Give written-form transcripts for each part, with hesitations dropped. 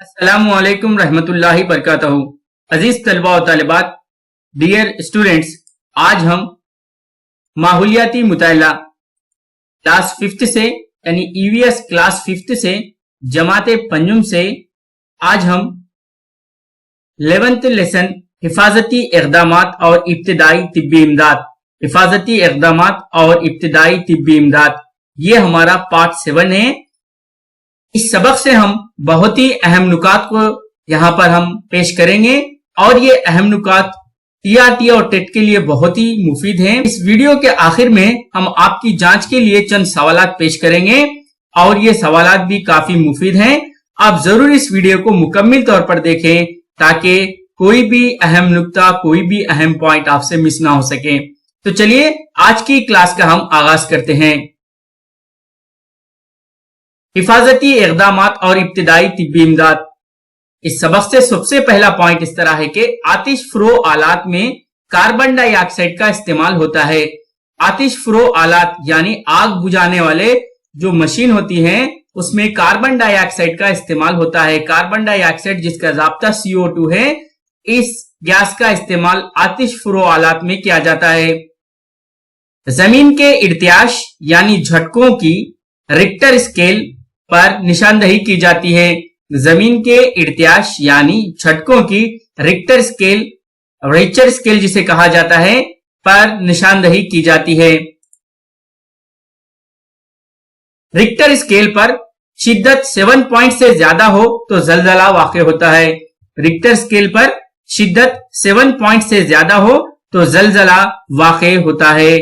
अस्सलामु अलैकुम रहमतुल्लाहि बरकातहू। अजीज तलबा और तालिबात, डियर स्टूडेंट्स, आज हम माहौलियाती मुताला क्लास 5th से यानी ईवीएस क्लास 5th से जमाते पंजुम से आज हम 11th लेसन हिफाजती इक़दामात और इब्तिदाई तिब्बी इमदाद, हिफाजती इक़दामात और इब्तिदाई तिब्बी इमदाद, ये हमारा पार्ट 7 है। इस सबक से हम बहुत ही अहम नुकात को यहाँ पर हम पेश करेंगे और ये अहम नुकात टीआरटी और टेट के लिए बहुत ही मुफीद हैं। इस वीडियो के आखिर में हम आपकी जांच के लिए चंद सवालात पेश करेंगे और ये सवालात भी काफी मुफीद हैं। आप जरूर इस वीडियो को मुकम्मल तौर पर देखें ताकि कोई भी अहम नुक्ता, कोई भी अहम पॉइंट आपसे मिस ना हो सके। तो चलिए आज की क्लास का हम आगाज करते हैं। हिफाजती इक़दामात और इब्तिदाई तिब्बी इमदाद। इस सबक से सबसे पहला पॉइंट इस तरह है कि आतिश फरो आलात में कार्बन डाइऑक्साइड का इस्तेमाल होता है। आतिश फरो आलात यानी आग बुझाने वाले जो मशीन होती हैं उसमें कार्बन डाइऑक्साइड का इस्तेमाल होता है। कार्बन डाइऑक्साइड जिसका ज़ाब्ता CO2 है, इस गैस का इस्तेमाल आतिश फरो आलात में किया जाता है। जमीन के इर्तियाश यानी झटकों की रिक्टर स्केल पर निशानदही की जाती है। जमीन के इर्तियाश यानी झटकों की रिक्टर स्केल जिसे कहा जाता है पर निशानदही की जाती है। रिक्टर स्केल पर शिद्दत 7 पॉइंट से ज्यादा हो तो जलजला वाक़ई होता है। रिक्टर स्केल पर शिद्दत 7 पॉइंट से ज्यादा हो तो जलजला वाक़ई होता है।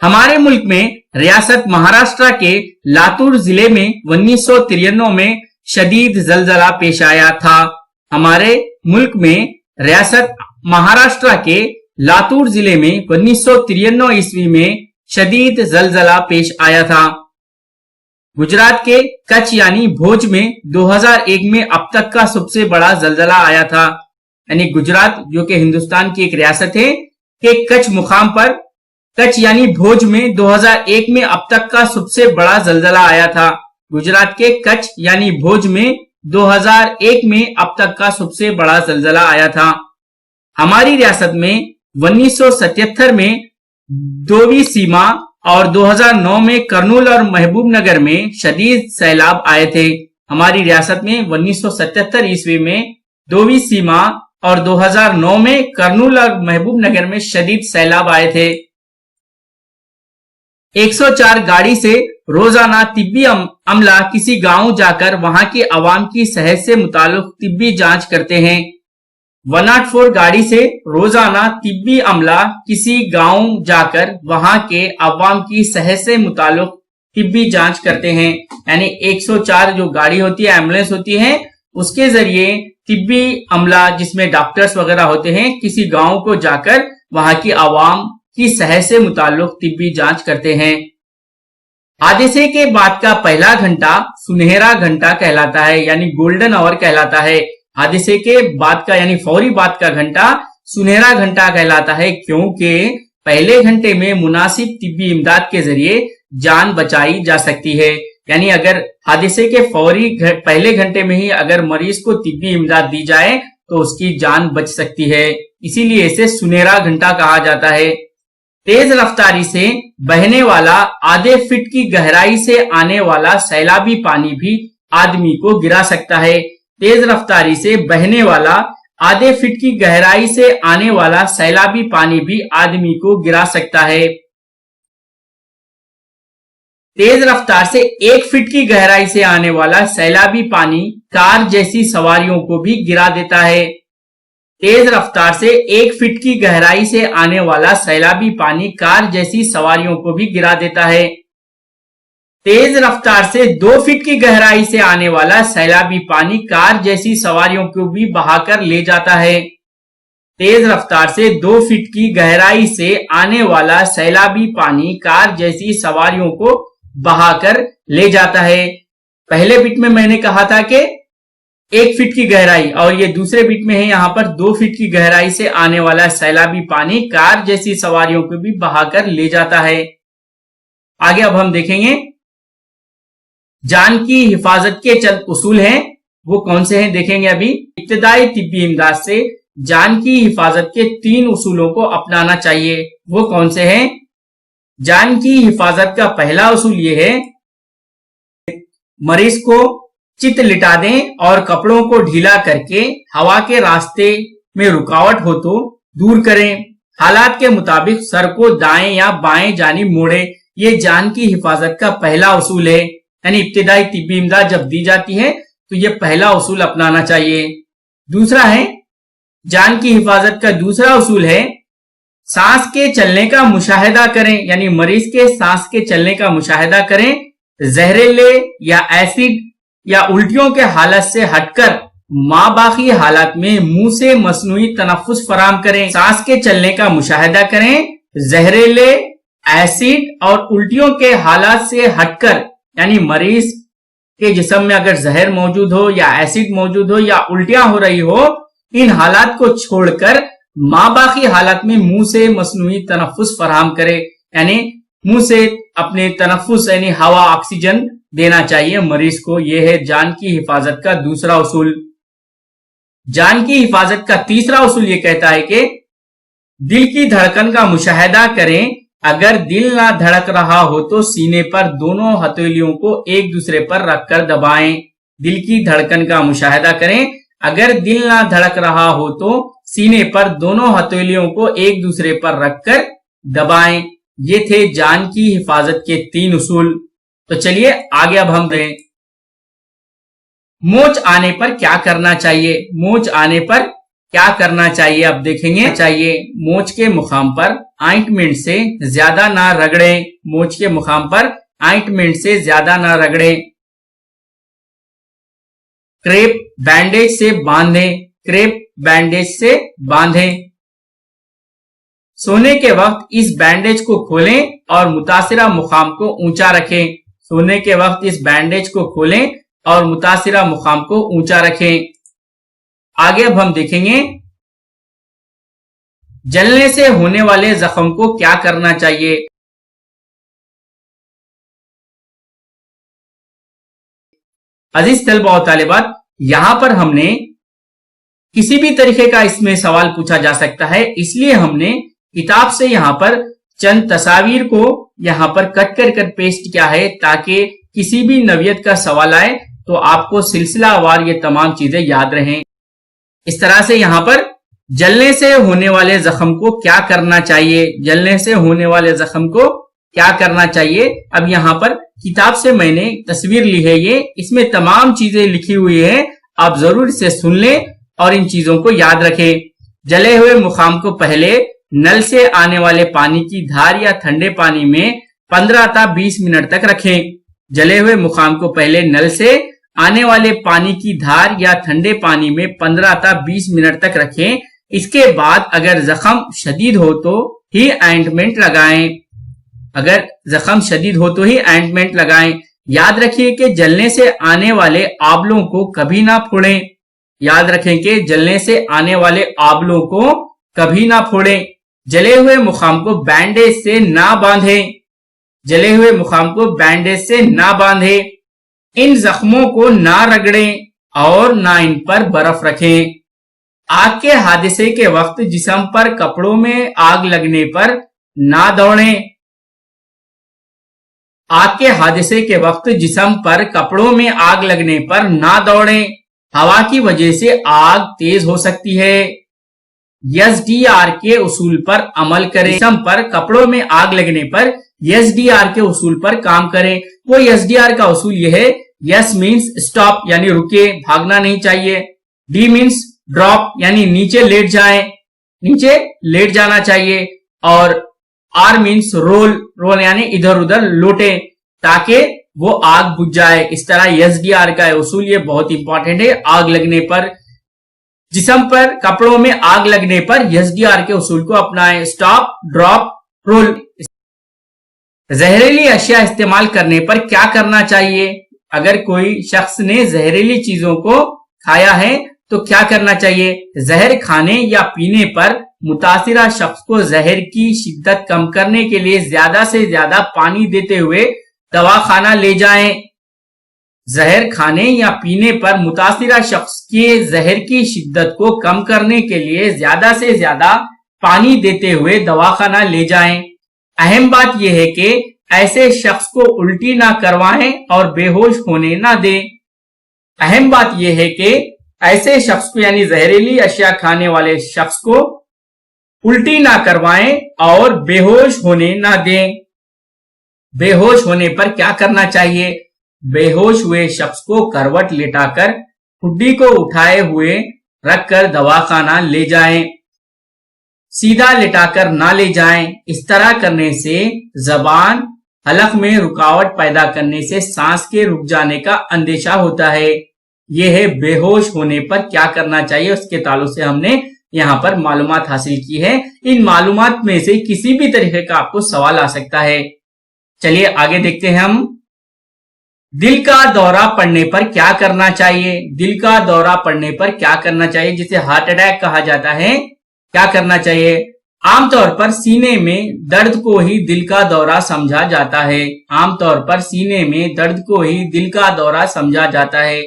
हमारे मुल्क में रियासत महाराष्ट्र के लातूर जिले में 1993 में शदीद जलजला पेश आया था। हमारे मुल्क में रियासत महाराष्ट्र के लातूर जिले में 1993 ईस्वी में शदीद जलजला पेश आया था। गुजरात के कच्छ यानी भोज में 2001 में अब तक का सबसे बड़ा जलजला आया था। यानी गुजरात जो कि हिंदुस्तान की एक रियासत है के कच्छ मुकाम पर कच्छ यानी भोज में 2001 में अब तक का सबसे बड़ा जलजला आया था। गुजरात के कच्छ यानी भोज में 2001 में अब तक का सबसे बड़ा जलजला आया था। हमारी रियासत में 1977 में दोवी सीमा और 2009 में करनूल और महबूब नगर में शदीद सैलाब आए थे। हमारी रियासत में 1977 ईस्वी में दोवी सीमा और 2009 में करनूल और महबूब नगर में शदीद सैलाब आए थे। 104 गाड़ी से रोजाना तिब्बी अमला किसी गांव जाकर वहां के अवाम की सेहत से मुताल्लिक तिब्बी जांच करते हैं। 104 गाड़ी से रोजाना तिब्बी अमला किसी गांव जाकर वहां के अवाम की सेहत से मुताल्लिक तिब्बी जांच करते हैं। यानी 104 जो गाड़ी होती है, एम्बुलेंस होती है, उसके जरिए तिब्बी अमला जिसमें डॉक्टर्स वगैरह होते हैं किसी गांव को जाकर वहां की अवाम की सेहत से मुताल्लिक तिब्बी जांच करते हैं। हादसे के बाद का पहला घंटा सुनहरा घंटा कहलाता है, यानी गोल्डन आवर कहलाता है। हादसे के बाद का यानी फौरी बाद का घंटा सुनहरा घंटा कहलाता है क्योंकि पहले घंटे में मुनासिब तिब्बी इमदाद के जरिए जान बचाई जा सकती है। यानी अगर हादसे के फौरी पहले घंटे में ही अगर मरीज को तिब्बी इमदाद दी जाए तो उसकी जान बच सकती है, इसीलिए इसे सुनहरा घंटा कहा जाता है। तेज रफ्तारी से बहने वाला आधे फीट की गहराई से आने वाला सैलाबी पानी भी आदमी को गिरा सकता है। तेज रफ्तारी से बहने वाला आधे फीट की गहराई से आने वाला सैलाबी पानी भी आदमी को गिरा सकता है। तेज रफ्तार से 1 फीट की गहराई से आने वाला सैलाबी पानी कार जैसी सवारियों को भी गिरा देता है। तेज रफ्तार से 1 फीट की गहराई से आने वाला सैलाबी पानी कार जैसी सवारियों को भी गिरा देता है। तेज रफ्तार से 2 फीट की गहराई से आने वाला सैलाबी पानी कार जैसी सवारियों को भी बहाकर ले जाता है। तेज रफ्तार से 2 फीट की गहराई से आने वाला सैलाबी पानी कार जैसी सवारियों को बहाकर ले जाता है। पहले बिट में मैंने कहा था कि 1 फीट की गहराई और ये दूसरे बिट में है यहाँ पर 2 फीट की गहराई से आने वाला सैलाबी पानी कार जैसी सवारियों को भी बहाकर ले जाता है। आगे अब हम देखेंगे جان کی حفاظت کے چند اصول ہیں، وہ کون سے ہیں دیکھیں گے ابھی۔ ابتدائی طبی امداد سے جان کی حفاظت کے 3 اصولوں کو اپنانا چاہیے، وہ کون سے ہیں؟ جان کی حفاظت کا پہلا اصول یہ ہے، مریض کو چت لٹا دیں اور کپڑوں کو ڈھیلا کر کے ہوا کے راستے میں رکاوٹ ہو تو دور کریں۔ حالات کے مطابق سر کو دائیں یا بائیں جانب موڑیں، یہ جان کی حفاظت کا پہلا اصول ہے، یعنی ابتدائی طبی امداد جب دی جاتی ہے تو یہ پہلا اصول اپنانا چاہیے۔ دوسرا ہے، جان کی حفاظت کا دوسرا اصول ہے، سانس کے چلنے کا مشاہدہ کریں، یعنی مریض کے سانس کے چلنے کا مشاہدہ کریں۔ زہریلے یا ایسڈ یا الٹیوں کے حالت سے ہٹ کر ماباقی حالات میں منہ سے مصنوعی تنفس فراہم کریں۔ سانس کے چلنے کا مشاہدہ کریں، زہریلے، ایسڈ اور الٹیوں کے حالات سے ہٹ کر، یعنی مریض کے جسم میں اگر زہر موجود ہو یا ایسڈ موجود ہو یا الٹیاں ہو رہی ہو، ان حالات کو چھوڑ کر ماباقی حالات میں منہ سے مصنوعی تنفس فراہم کرے، یعنی منہ سے اپنے تنفس یعنی ہوا آکسیجن دینا چاہیے مریض کو۔ یہ ہے جان کی حفاظت کا دوسرا اصول۔ جان کی حفاظت کا تیسرا اصول یہ کہتا ہے کہ دل کی دھڑکن کا مشاہدہ کریں، اگر دل نہ دھڑک رہا ہو تو سینے پر دونوں ہتھیلیوں کو ایک دوسرے پر رکھ کر دبائیں۔ دل کی دھڑکن کا مشاہدہ کریں، اگر دل نہ دھڑک رہا ہو تو سینے پر دونوں ہتھیلیوں کو ایک دوسرے پر رکھ کر دبائیں۔ یہ تھے جان کی حفاظت کے 3 اصول۔ تو چلیے آگے اب ہم دیں، موچ آنے پر کیا کرنا چاہیے؟ موچ آنے پر کیا کرنا چاہیے اب دیکھیں گے۔ چاہیے موچ کے مقام پر آئنٹمنٹ سے زیادہ نہ رگڑیں، موچ کے مقام پر آئنٹمنٹ سے زیادہ نہ رگڑیں۔ کریپ بینڈیج سے باندھیں، کریپ بینڈیج سے باندھیں۔ سونے کے وقت اس بینڈیج کو کھولیں اور متاثرہ مقام کو اونچا رکھیں۔ سونے کے وقت اس بینڈیج کو کھولیں اور متاثرہ مقام کو اونچا رکھیں۔ آگے اب ہم دیکھیں گے جلنے سے ہونے والے زخم کو کیا کرنا چاہیے۔ عزیز طلبہ و طالبات، یہاں پر ہم نے کسی بھی طریقے کا اس میں سوال پوچھا جا سکتا ہے، اس لیے ہم نے کتاب سے یہاں پر چند تصاویر کو یہاں پر کٹ کر پیسٹ کیا ہے، تاکہ کسی بھی نوعیت کا سوال آئے تو آپ کو سلسلہ وار یہ تمام چیزیں یاد رہیں۔ اس طرح سے یہاں پر جلنے سے ہونے والے زخم کو کیا کرنا چاہیے، جلنے سے ہونے والے زخم کو کیا کرنا چاہیے۔ اب یہاں پر کتاب سے میں نے تصویر لی ہے، یہ اس میں تمام چیزیں لکھی ہوئی ہیں، آپ ضرور اسے سن لیں اور ان چیزوں کو یاد رکھیں۔ جلے ہوئے مقام کو پہلے نل سے آنے والے پانی کی دھار یا ٹھنڈے پانی میں 15 تا 20 منٹ تک رکھیں۔ جلے ہوئے مقام کو پہلے نل سے آنے والے پانی کی دھار یا ٹھنڈے پانی میں 15 تا 20 منٹ تک رکھیں۔ اس کے بعد اگر زخم شدید ہو تو ہی آئنٹمنٹ لگائیں، اگر زخم شدید ہو تو ہی آئنٹمنٹ لگائیں۔ یاد رکھیے کہ جلنے سے آنے والے آبلوں کو کبھی نہ پھوڑیں، یاد رکھیں کہ جلنے سے آنے والے آبلوں کو کبھی نہ پھوڑیں۔ جلے ہوئے مقام کو بینڈیج سے نہ باندھیں، جلے ہوئے مقام کو بینڈیج سے نہ باندھیں۔ ان زخموں کو نہ رگڑیں اور نہ ان پر برف رکھیں۔ آگ کے حادثے کے وقت جسم پر کپڑوں میں آگ لگنے پر نہ دوڑیں، آگ کے حادثے کے وقت جسم پر کپڑوں میں آگ لگنے پر نہ دوڑیں، ہوا کی وجہ سے آگ تیز ہو سکتی ہے۔ SDR کے اصول پر عمل کریں، جسم پر کپڑوں میں آگ لگنے پر SDR کے اصول پر کام کریں۔ وہ SDR کا اصول یہ ہے، S means stop یعنی رکے، بھاگنا نہیں چاہیے، D means drop یعنی نیچے لیٹ جائیں، نیچے لیٹ جانا چاہیے، اور R means roll یعنی ادھر ادھر لوٹیں تاکہ وہ آگ بجھ جائے۔ اس طرح SDR کا اصول یہ بہت امپورٹنٹ ہے۔ آگ لگنے پر، جسم پر کپڑوں میں آگ لگنے پر SDR کے اصول کو اپنائیں، سٹاپ، ڈراپ، رول۔ زہریلی اشیاء استعمال کرنے پر کیا کرنا چاہیے؟ اگر کوئی شخص نے زہریلی چیزوں کو کھایا ہے تو کیا کرنا چاہیے؟ زہر کھانے یا پینے پر متاثرہ شخص کو زہر کی شدت کم کرنے کے لیے زیادہ سے زیادہ پانی دیتے ہوئے دواخانہ لے جائیں۔ زہر کھانے یا پینے پر متاثرہ شخص کے زہر کی شدت کو کم کرنے کے لیے زیادہ سے زیادہ پانی دیتے ہوئے دواخانہ لے جائیں۔ اہم بات یہ ہے کہ ایسے شخص کو الٹی نہ کروائیں اور بے ہوش ہونے نہ دیں۔ اہم بات یہ ہے کہ ایسے شخص کو یعنی زہریلی اشیاء کھانے والے شخص کو الٹی نہ کروائیں اور بے ہوش ہونے نہ دیں۔ بے ہوش ہونے پر کیا کرنا چاہیے؟ بے ہوش ہوئے شخص کو کروٹ لٹا کر ہڈی کو اٹھائے ہوئے رکھ کر دواخانہ لے جائیں، سیدھا لٹا کر نہ لے جائیں۔ اس طرح کرنے سے زبان حلق میں رکاوٹ پیدا کرنے سے سانس کے رک جانے کا اندیشہ ہوتا ہے۔ یہ ہے بے ہوش ہونے پر کیا کرنا چاہیے، اس کے تعلق سے ہم نے یہاں پر معلومات حاصل کی ہے۔ ان معلومات میں سے کسی بھی طریقے کا آپ کو سوال آ سکتا ہے۔ چلیے آگے دیکھتے ہیں ہم دل کا دورہ پڑنے پر کیا کرنا چاہیے۔ دل کا دورہ پڑنے پر کیا کرنا چاہیے، جسے ہارٹ اٹیک کہا جاتا ہے، کیا کرنا چاہیے؟ عام طور پر سینے میں درد کو ہی دل کا دورہ سمجھا جاتا ہے۔ عام طور پر سینے میں درد کو ہی دل کا دورہ سمجھا جاتا ہے۔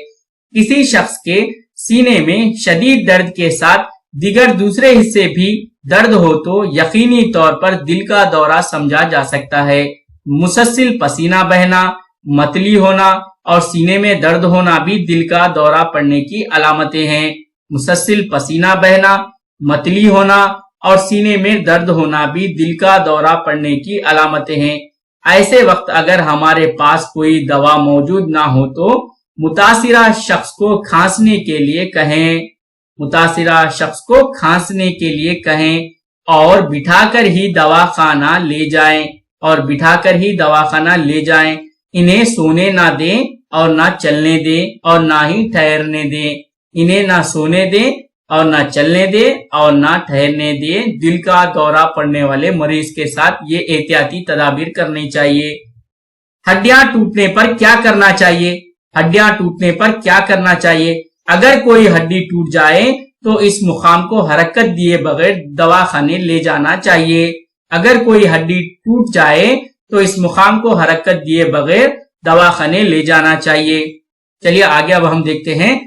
کسی شخص کے سینے میں شدید درد کے ساتھ دیگر دوسرے حصے بھی درد ہو تو یقینی طور پر دل کا دورہ سمجھا جا سکتا ہے۔ مسلسل پسینہ بہنا، متلی ہونا اور سینے میں درد ہونا بھی دل کا دورہ پڑنے کی علامتیں ہیں۔ مسلسل پسینہ بہنا، متلی ہونا اور سینے میں درد ہونا بھی دل کا دورہ پڑنے کی علامتیں ہیں۔ ایسے وقت اگر ہمارے پاس کوئی دوا موجود نہ ہو تو متاثرہ شخص کو کھانسنے کے لیے کہیں، متاثرہ شخص کو کھانسنے کے لیے کہیں اور بٹھا کر ہی دواخانہ لے جائیں، اور بٹھا کر ہی دواخانہ لے جائیں۔ انہیں سونے نہ دیں اور نہ چلنے دیں اور نہ ہی ٹھہرنے دیں۔ انہیں نہ سونے دیں اور نہ چلنے دیں اور نہ ٹھہرنے دیں۔ دل کا دورہ پڑنے والے مریض کے ساتھ یہ احتیاطی تدابیر کرنی چاہیے۔ ہڈیاں ٹوٹنے پر کیا کرنا چاہیے؟ ہڈیاں ٹوٹنے پر کیا کرنا چاہیے؟ اگر کوئی ہڈی ٹوٹ جائے تو اس مقام کو حرکت دیے بغیر دواخانے لے جانا چاہیے۔ اگر کوئی ہڈی ٹوٹ جائے تو اس مقام کو حرکت دیے بغیر دواخانے لے جانا چاہیے۔ چلیے آگے اب ہم دیکھتے ہیں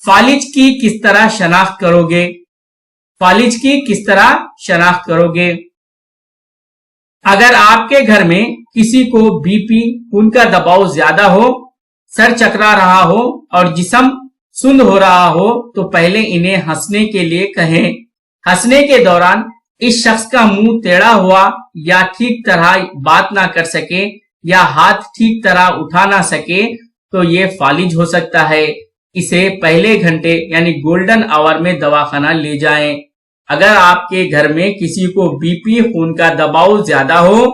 فالج کی کس طرح شناخت کرو گے۔ فالج کی کس طرح شناخت کرو گے؟ اگر آپ کے گھر میں کسی کو بی پی، خون کا دباؤ زیادہ ہو، سر چکرا رہا ہو اور جسم سند ہو رہا ہو تو پہلے انہیں ہنسنے کے لیے کہیں۔ ہنسنے کے دوران اس شخص کا منہ ٹیڑھا ہوا یا ٹھیک طرح بات نہ کر سکے یا ہاتھ ٹھیک طرح اٹھا نہ سکے تو یہ فالج ہو سکتا ہے۔ اسے پہلے گھنٹے یعنی گولڈن آور میں دواخانہ لے جائیں۔ اگر آپ کے گھر میں کسی کو بی پی، خون کا دباؤ زیادہ ہو،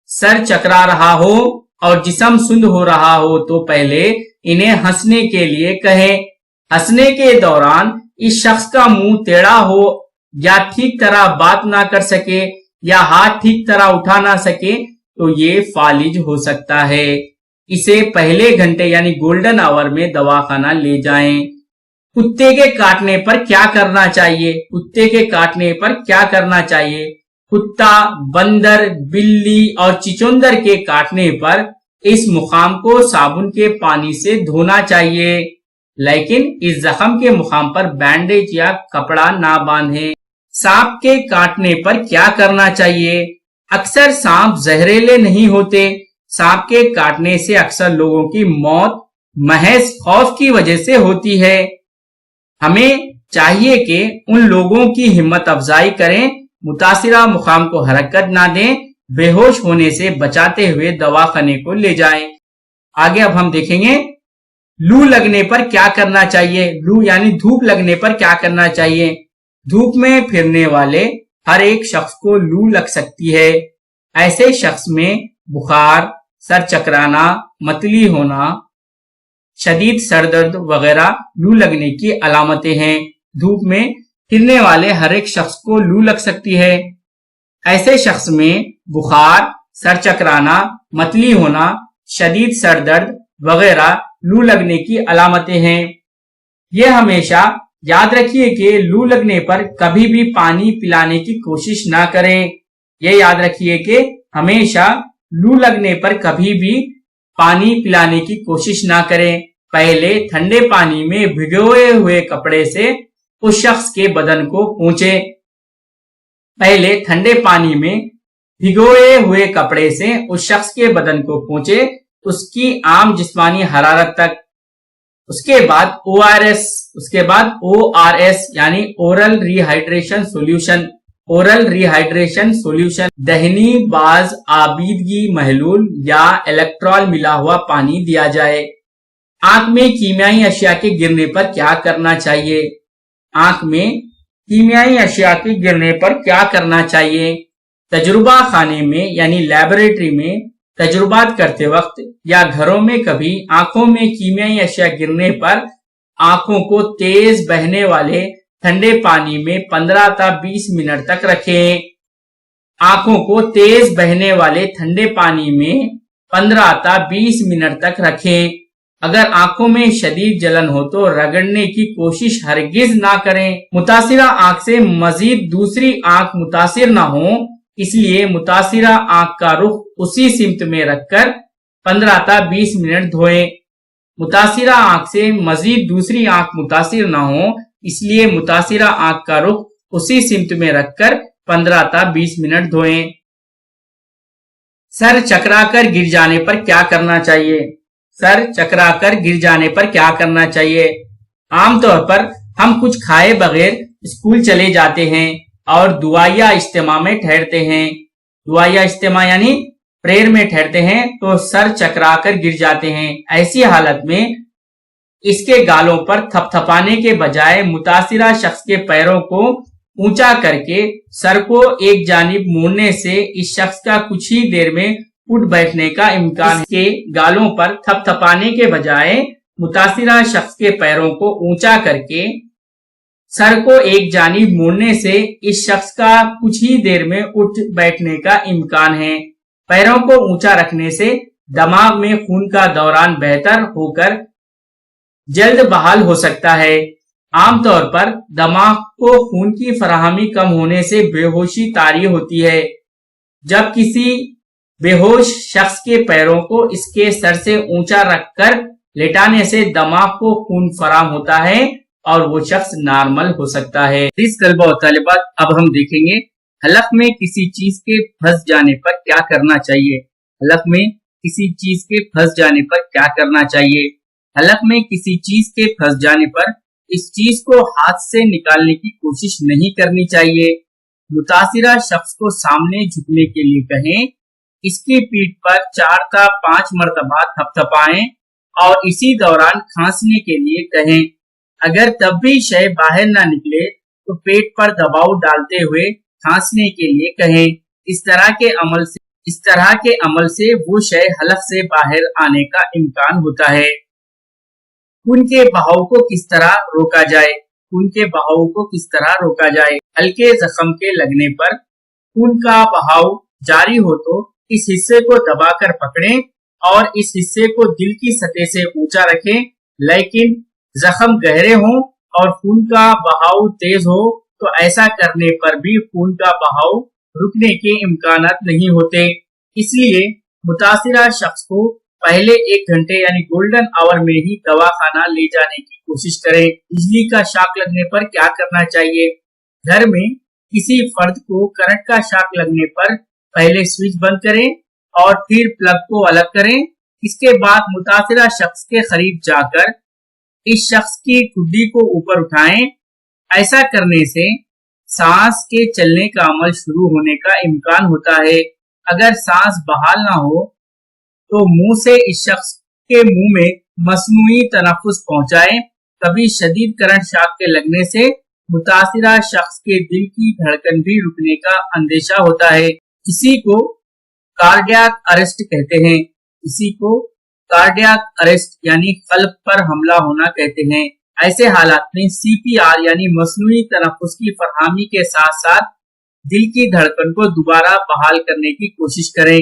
سر چکرا رہا ہو اور جسم سند ہو رہا ہو تو پہلے انہیں ہنسنے کے لیے کہیں۔ ہنسنے کے دوران اس شخص کا منہ ٹیڑھا ہو یا ٹھیک طرح بات نہ کر سکے یا ہاتھ ٹھیک طرح اٹھا نہ سکے تو یہ فالج ہو سکتا ہے۔ اسے پہلے گھنٹے یعنی گولڈن آور میں دواخانہ لے جائیں۔ کتے کے کاٹنے پر کیا کرنا چاہیے؟ کتے کے کاٹنے پر کیا کرنا چاہیے؟ کتا، بندر، بلی اور چچندر کے کاٹنے پر اس مقام کو صابن کے پانی سے دھونا چاہیے، لیکن اس زخم کے مقام پر بینڈیج یا کپڑا نہ باندھیں۔ سانپ کے کاٹنے پر کیا کرنا چاہیے؟ اکثر سانپ زہریلے نہیں ہوتے۔ سانپ کے کاٹنے سے اکثر لوگوں کی موت محض خوف کی وجہ سے ہوتی ہے۔ ہمیں چاہیے کہ ان لوگوں کی ہمت افزائی کریں، متاثرہ مقام کو حرکت نہ دیں، بے ہوش ہونے سے بچاتے ہوئے دواخانے کو لے جائیں۔ آگے اب ہم دیکھیں گے لو لگنے پر کیا کرنا چاہیے۔ لو یعنی دھوپ لگنے پر کیا کرنا چاہیے؟ دھوپ میں پھرنے والے ہر ایک شخص کو لو لگ سکتی ہے۔ ایسے شخص میں بخار، سر چکرانا، متلی ہونا، شدید سر درد وغیرہ لو لگنے کی علامتیں ہیں۔ دھوپ میں پھرنے والے ہر ایک شخص کو لو لگ سکتی ہے۔ ایسے شخص میں بخار، سر چکرانا، متلی ہونا، شدید سر درد وغیرہ لو لگنے کی علامتیں ہیں۔ یہ ہمیشہ یاد رکھیے کہ لو لگنے پر کبھی بھی پانی پلانے کی کوشش نہ کریں۔ یہ یاد رکھیے کہ ہمیشہ لو لگنے پر کبھی بھی پانی پلانے کی کوشش نہ کریں۔ पहले ठंडे पानी में भिगोए हुए कपड़े से उस शख्स के बदन को पोंछे। पहले ठंडे पानी में भिगोए हुए कपड़े से उस शख्स के बदन को पोंछे, उसकी आम जिस्मानी हरारत तक। उसके बाद ORS यानी oral rehydration solution. Oral rehydration solution दहनी बाज आबीदगी महलूल या इलेक्ट्रॉल मिला हुआ पानी दिया जाए। आंख में कीमियाई अशिया के गिरने पर क्या करना चाहिए? आंख में कीमियाई अशिया के गिरने पर क्या करना चाहिए? तजुर्बा खाने में यानी लैबोरेटरी में तजुर्बात करते वक्त या घरों में कभी आंखों में कीमियाई अशिया गिरने पर आंखों को तेज बहने वाले ठंडे पानी में 15 था 20 मिनट तक रखें। आंखों को तेज बहने वाले ठंडे पानी में 15 था 20 मिनट तक रखें। अगर आंखों में शदीद जलन हो तो रगड़ने की कोशिश हरगिज ना करें। मुतासिरा आंख से मजीद दूसरी आंख मुतासिर ना हो, इसलिए मुतासिरा आंख का रुख उसी सिमत में रखकर 15 था 20 मिनट धोएं। मुतासिरा आंख से मजीद दूसरी आंख मुतासिर ना हो, इसलिए मुतासिरा आंख का रुख उसी सिमत में रखकर 15 था 20 मिनट धोएं। सर चकराकर गिर जाने पर क्या करना चाहिए? सर चकराकर गिर जाने पर क्या करना चाहिए? आमतौर पर हम कुछ खाए बगैर स्कूल चले जाते हैं और दुआया इज्तिमा में ठहरते हैं। दुआया इज्तिमा यानी प्रेयर में ठहरते हैं तो सर चकराकर गिर जाते हैं। ऐसी हालत में इसके गालों पर थपथपाने के बजाय मुतासिरा शख्स के पैरों को ऊंचा करके सर को एक जानिब मोड़ने से इस शख्स का कुछ ही देर में उठ बैठने का इम्कान है। इसके गालों पर थपथपाने के बजाय मुतासिरा शख्स के पैरों को ऊंचा करके सर को एक जानिब मोड़ने से इस शख्स का कुछ ही देर में उठ बैठने का इम्कान है। पैरों को ऊंचा रखने से दिमाग में खून का दौरान बेहतर होकर जल्द बहाल हो सकता है। आमतौर पर दिमाग को खून की फराहमी कम होने से बेहोशी तारी होती है। जब किसी बेहोश शख्स के पैरों को इसके सर से ऊंचा रखकर लेटाने से दिमाग को खून फराहम होता है और वो शख्स नॉर्मल हो सकता है। इस तलबा और तालिबात अब हम देखेंगे हलक में किसी चीज के फंस जाने पर क्या करना चाहिए। हलक में किसी चीज के फंस जाने पर क्या करना चाहिए? हलक में किसी चीज के फंस जाने पर इस चीज को हाथ से निकालने की कोशिश नहीं करनी चाहिए। मुतासिरा शख्स को सामने झुकने के लिए कहें, इसकी पीठ पर 4 था 5 मरतबा थपथपाएं और इसी दौरान खांसने के लिए कहें। अगर तब भी शय बाहर ना निकले तो पेट पर दबाव डालते हुए खांसने के लिए कहें। इस तरह के अमल से वो शय हलक से बाहर आने का इम्कान होता है। खून के बहाव को किस तरह रोका जाए? खून के बहाव को किस तरह रोका जाए? हल्के जख्म के लगने पर खून का बहाव जारी हो तो इस हिस्से को दबाकर पकड़ें और इस हिस्से को दिल की सतह से ऊंचा रखें, लेकिन जख्म गहरे हों और खून का बहाव तेज हो तो ऐसा करने पर भी खून का बहाव रुकने के इम्कानात नहीं होते। इसलिए मुतासिरा शख्स को पहले 1 घंटे यानी गोल्डन आवर में ही दवाखाना ले जाने की कोशिश करें। बिजली का शॉक लगने पर क्या करना चाहिए? घर में किसी फर्द को करंट का शॉक लगने पर पहले स्विच बंद करें और फिर प्लग को अलग करें। इसके बाद मुतासिरा शख्स के करीब जाकर इस शख्स की ठुड्डी को ऊपर उठाएं। ऐसा करने से सांस के चलने का अमल शुरू होने का इम्कान होता है। अगर सांस बहाल ना हो तो मुंह से इस शख्स के मुंह में मसनूई तनफ्फुस पहुंचाएं। कभी शदीद करंट शॉक के लगने से मुतासिरा शख्स के दिल की धड़कन भी रुकने का अंदेशा होता है। इसी को कार्डियक अरेस्ट कहते हैं। इसी को कार्डियक अरेस्ट यानी कल्ब पर हमला होना कहते हैं। ऐसे हालात में CPR यानी मसनूई तनफ्फुस की फरहमी के साथ साथ दिल की धड़कन को दोबारा बहाल करने की कोशिश करें।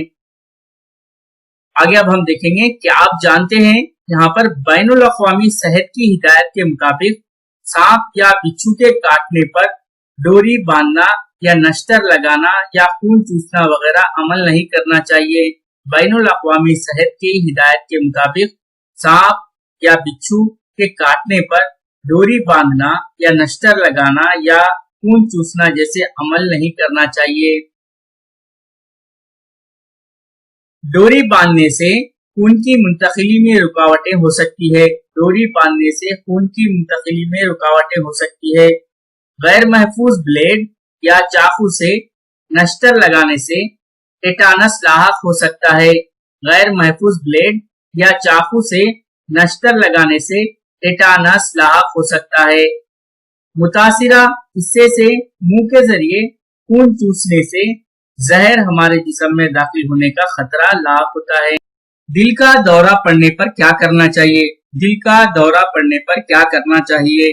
आगे अब हम देखेंगे कि आप जानते हैं यहाँ पर बैनुल अक़वामी सेहत की हिदायत के मुताबिक सांप या बिच्छू के काटने पर डोरी बांधना या नश्तर लगाना या खून चूसना वगैरह अमल नहीं करना चाहिए। बैनुल अक़वामी सेहत की हिदायत के मुताबिक सांप या बिच्छू के काटने पर डोरी बांधना या नश्तर लगाना या खून चूसना जैसे अमल नहीं करना चाहिए। डोरी बांधने से खून की मुंतकिली में रुकावटें हो सकती है। डोरी बांधने से खून की मुंतकिली में रुकावटें हो सकती है। गैर महफूज ब्लेड या चाकू से नश्तर लगाने से टेटानस लाहक हो सकता है। गैर महफूज ब्लेड या चाकू से नश्तर लगाने से टेटानस लाहक हो सकता है। मुतासिरा हिस्से से मुंह के जरिए खून चूसने से जहर हमारे जिस्म में दाखिल होने का खतरा लाहक होता है। दिल का दौरा पड़ने पर क्या करना चाहिए? दिल का दौरा पड़ने पर क्या करना चाहिए?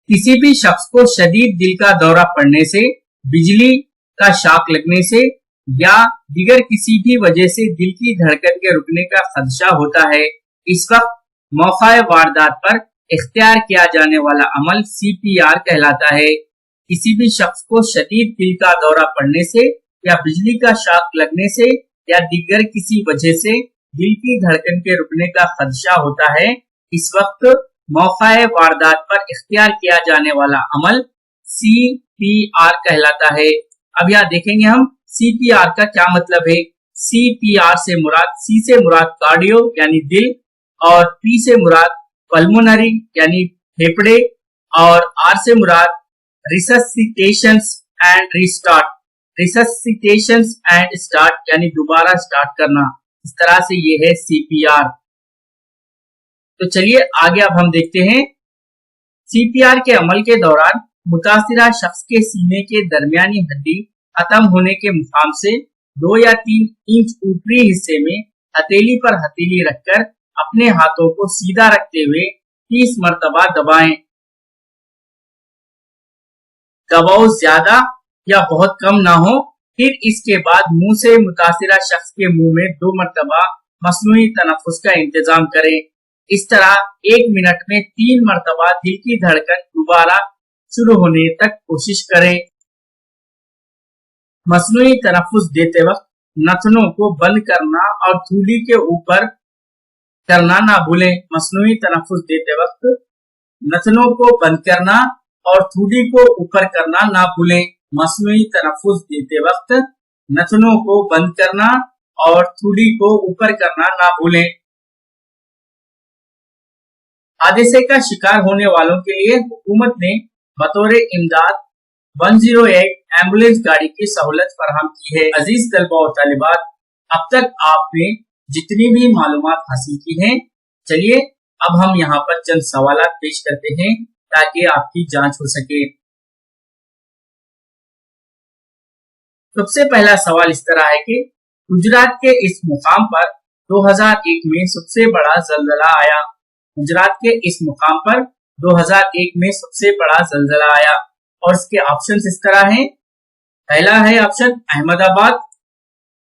किसी भी शख्स को शदीद दिल का दौरा पड़ने से, बिजली का शॉक लगने से या दिगर किसी भी वजह से दिल की धड़कन के रुकने का खदशा होता है, इस वक्त मौका वारदात पर इख्तियार किया जाने वाला अमल CPR कहलाता है। किसी भी शख्स को शदीद दिल का दौरा पड़ने से या बिजली का शॉक लगने से या दिगर किसी वजह से दिल की धड़कन के रुकने का खदशा होता है, इस वक्त मौका वारदात पर इख्तियार किया जाने वाला अमल CPR कहलाता है। अब यहाँ देखेंगे हम CPR का क्या मतलब है। CPR से मुराद कार्डियो यानी दिल और P से मुराद पल्मोनरी यानी फेफड़े और R से मुराद रिससिटेशंस एंड रिस्टार्ट, रिससिटेशंस एंड स्टार्ट यानी दोबारा स्टार्ट करना। इस तरह से ये है CPR। तो चलिए आगे अब हम देखते हैं। CPR के अमल के दौरान मुतासिरा शख्स के सीने के दरमियानी हड्डी खत्म होने के मुकाम से 2 या 3 इंच ऊपरी हिस्से में हथेली पर हथेली रखकर अपने हाथों को सीधा रखते हुए 30 मरतबा दबाएं। दबाव ज्यादा या बहुत कम ना हो। फिर इसके बाद मुंह से मुतासिरा शख्स के मुंह में 2 मरतबा मसनूई तनफ्फुस का इंतजाम करें। इस तरह 1 मिनट में 3 मरतबा दिल की धड़कन दोबारा शुरू होने तक कोशिश करें। मसनूई तनफ्फुस देते वक्त नथनों को बंद करना और थूली के ऊपर करना ना भूलें। मसनूई तनफ्फुस देते वक्त नथनों को बंद करना और थूली को ऊपर करना ना भूलें। मसनूई तनफ्फुस देते वक्त नथनों को बंद करना और थूली को ऊपर करना ना भूलें। हादसे का शिकार होने वालों के लिए हुकूमत ने बतौर इमदाद 108 एम्बुलेंस गाड़ी की सहूलत फराहम की है। अजीज तलबा और तालिबात, अब तक आपने जितनी भी मालूमात हासिल की हैं, चलिए अब हम यहाँ पर चंद सवालात पेश करते हैं ताकि आपकी जांच हो सके। सबसे पहला सवाल इस तरह है कि गुजरात के इस मुकाम पर 2001 में सबसे बड़ा जल्जला आया। गुजरात के इस मुकाम पर 2001 में सबसे बड़ा जल्जला आया और इसके ऑप्शन इस तरह हैं। पहला है ऑप्शन अहमदाबाद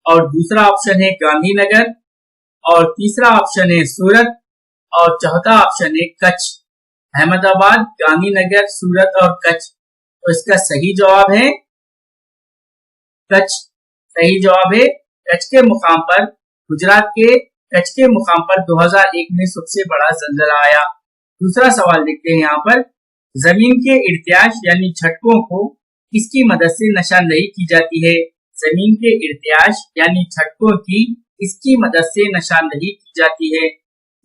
और दूसरा ऑप्शन है गांधीनगर और तीसरा ऑप्शन है सूरत और चौथा ऑप्शन है कच्छ। अहमदाबाद, गांधीनगर, सूरत और कच्छ। तो इसका सही जवाब है कच्छ। सही जवाब है कच्छ के मुकाम पर, गुजरात के कच्छ के मुकाम पर 2001 में सबसे बड़ा जल्जला आया। दूसरा सवाल देखते हैं यहाँ पर, जमीन के इर्तियाश यानी झटकों को किसकी मदद से निशानदही की जाती है? जमीन के इर्तियाश यानी झटकों की किसकी मदद से निशानदही की जाती है?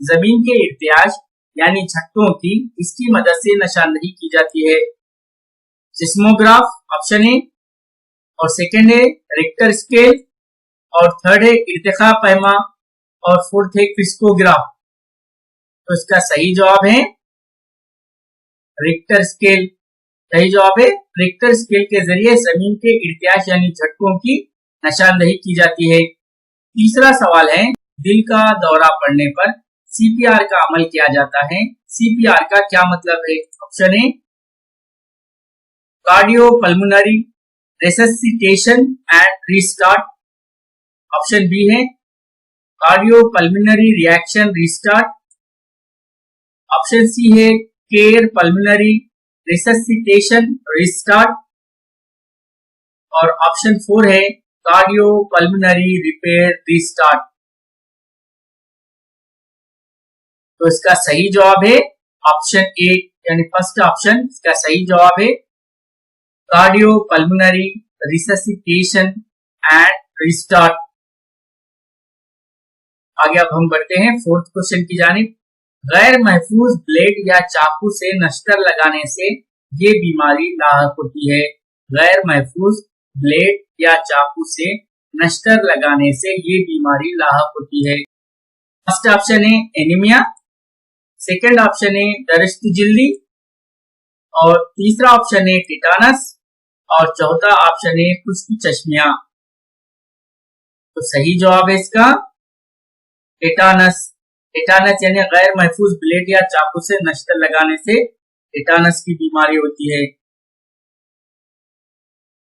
जमीन के इर्तियाश यानी झटकों की किसकी मदद से निशानदही की जाती है? सिस्मोग्राफ ऑप्शन ए और सेकंड है रिक्टर स्केल और थर्ड है इर्तिखा पैमा और फोर्थ है क्रिस्कोग्राफ। तो इसका सही जवाब है रिक्टर स्केल। सही जवाब है रिक्टर स्केल के जरिए जमीन के इर्तियाश यानी झटकों की निशानदही की जाती है। तीसरा सवाल है, दिल का दौरा पड़ने पर CPR का अमल किया जाता है। CPR का क्या मतलब है? Option A cardio pulmonary resuscitation and restart. Option B है cardio pulmonary reaction restart. Option C है केयर पल्मोनरी रिससिटेशन रिस्टार्ट और ऑप्शन 4 है कार्डियो पल्मोनरी रिपेयर रिस्टार्ट। तो इसका सही जवाब है ऑप्शन ए, यानी फर्स्ट ऑप्शन इसका सही जवाब है। Cardio pulmonary resuscitation and restart. आगे अब हम बढ़ते हैं फोर्थ क्वेश्चन की जानिब। गैर महफूज ब्लेड या चाकू से नश्तर लगाने से ये बीमारी लाहक होती है। गैर महफूज ब्लेड या चाकू से नश्तर लगाने से ये बीमारी लाहक होती है। फर्स्ट ऑप्शन है एनीमिया, सेकंड ऑप्शन है दरिश्त जिल्दी, और तीसरा ऑप्शन है टिटानस, और चौथा ऑप्शन है खुश्क चश्मिया। तो सही जवाब है इसका टिटानस। टिटानस यानी गैर महफूज ब्लेड या चाकू से नश्तर लगाने से टिटानस की बीमारी होती है।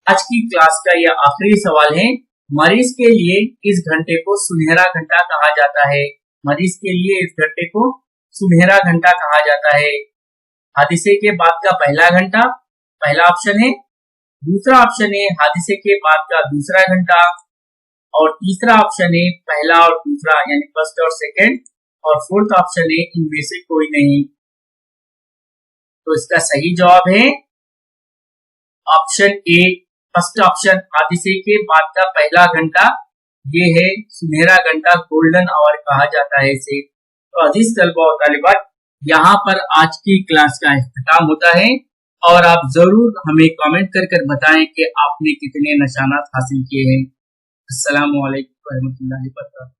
आज की क्लास का यह आखिरी सवाल है, मरीज के लिए इस घंटे को सुनहरा घंटा कहा जाता है। मरीज के लिए इस घंटे को सुनहरा घंटा कहा जाता है। हादसे के बाद का पहला घंटा, पहला ऑप्शन है। दूसरा ऑप्शन है हादसे के बाद का दूसरा घंटा, और तीसरा ऑप्शन है पहला और दूसरा यानी फर्स्ट और सेकंड, और फोर्थ ऑप्शन है इनमें से कोई नहीं। तो इसका सही जवाब है ऑप्शन ए, फर्स्ट ऑप्शन हादसे के बाद का पहला घंटा, ये है सुनहरा घंटा, गोल्डन आवर कहा जाता है इसे। तो अजीज तलबा और तालिबात, यहाँ पर आज की क्लास का इख्तिताम होता है, और आप जरूर हमें कमेंट कर बताएं कि आपने कितने निशानात हासिल किए हैं। अस्सलामु अलैकुम व रहमतुल्लाहि व बरकातहू।